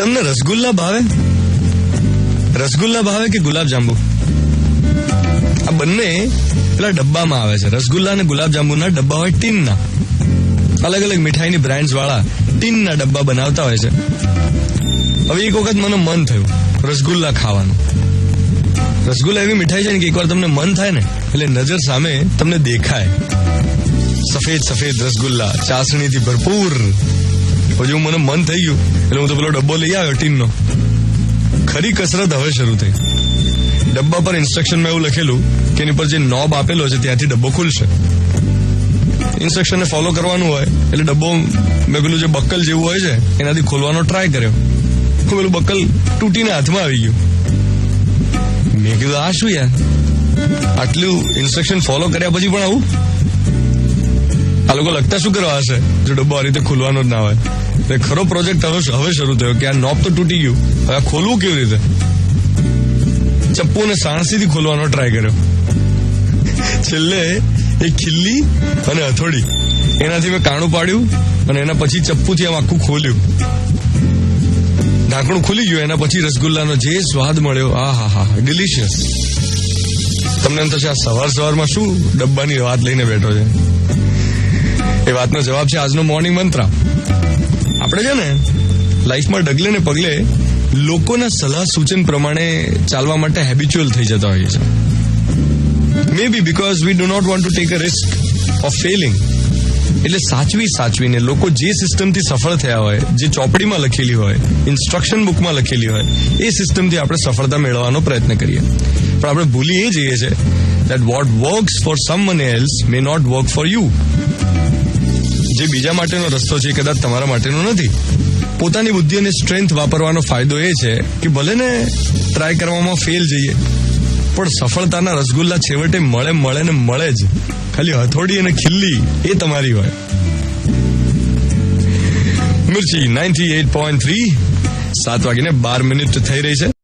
તમને રસગુલ્લા ભાવે કે ગુલાબ જાંબુ? આ બંને પેલા ડબ્બામાં આવે છે. રસગુલ્લા અને ગુલાબ જાંબુના ડબ્બા હોય ટીનના. અલગ અલગ મીઠાઈની બ્રાન્ડ્સ વાળા ટીનના ડબ્બા બનાવતા હોય છે. હવે એક વખત મને મન થયું રસગુલ્લા ખાવાનું. રસગુલ્લા એવી મીઠાઈ છે ને કે એકવાર તમને મન થાય ને એટલે નજર સામે તમને દેખાય સફેદ સફેદ રસગુલ્લા ચાસણીથી ભરપૂર. હજુ મને મન થઈ ગયું એટલે હું તો પેલો ડબ્બો લઈ આવ્યો ટીનનો. ખરી કસરત હવે શરૂ થઈ. ડબ્બા પર ઇન્સ્ટ્રક્શનમાં એવું લખેલું કે એની પર જે નોબ આપેલો છે ત્યાંથી ડબ્બો ખુલશે. ઇન્સ્ટ્રક્શનને ફોલો કરવાનું હોય એટલે ડબ્બો મેં પેલું જે બક્કલ જેવું હોય છે એનાથી ખોલવાનો ટ્રાય કર્યો. પેલું બક્કલ તૂટીને હાથમાં આવી ગયું. મેં કીધું આ શું યાર, આટલું ઇન્સ્ટ્રક્શન ફોલો કર્યા પછી પણ આવું? આ લોકો લગતા શું કરવા હશે જો ડબ્બો આ રીતે ખોલવાનો જ ના હોય? એટલે ખરો પ્રોજેક્ટ હવે શરૂ થયો કે આ નોબ તો તૂટી ગયું, હવે આ ખોલવું કેવી રીતે? ચપ્પુ અને સાણસીથી ખોલવાનો ટ્રાય કર્યો. છેલ્લે એક ખિલ્લી અને હથોડી એનાથી મેં કાણું પાડ્યું અને એના પછી ચપ્પુથી આમ આખું ખોલ્યું. ઢાંકણું ખુલી ગયું. એના પછી રસગુલ્લાનો જે સ્વાદ મળ્યો, આ હા, ડિલિશિયસ. તમને એમ થશે આ સવારમાં શું ડબ્બાની વાત લઈને બેઠો છે? એ વાતનો જવાબ છે આજનો મોર્નિંગ મંત્ર. આપણે છે ને લાઈફમાં ડગલે ને પગલે લોકોના સલાહ સૂચન પ્રમાણે ચાલવા માટે હેબિચ્યુઅલ થઈ જતા હોઈએ છીએ. May be because we do not want to take a risk of failing. એટલે સાચવીને લોકો જે સિસ્ટમથી સફળ થયા હોય, જે ચોપડીમાં લખેલી હોય, ઇન્સ્ટ્રક્શન બુકમાં લખેલી હોય, એ સિસ્ટમથી આપણે સફળતા મેળવવાનો પ્રયત્ન કરીએ. પણ આપણે ભૂલી એ જઈએ છે that what works for someone else may not work for you. જે બીજા માટેનો રસ્તો છે કદાચ તમારા માટેનો નથી. પોતાની બુદ્ધિ અને સ્ટ્રેન્થ વાપરવાનો ફાયદો એ છે કે ભલે ને ટ્રાય કરવામાં ફેલ જઈએ પણ સફળતાના રસગુલ્લા છેવટે મળે જ. ખાલી હથોડી અને ખિલ્લી એ તમારી હોય. મિર્ચી 98.3 7:12 થઈ રહી છે.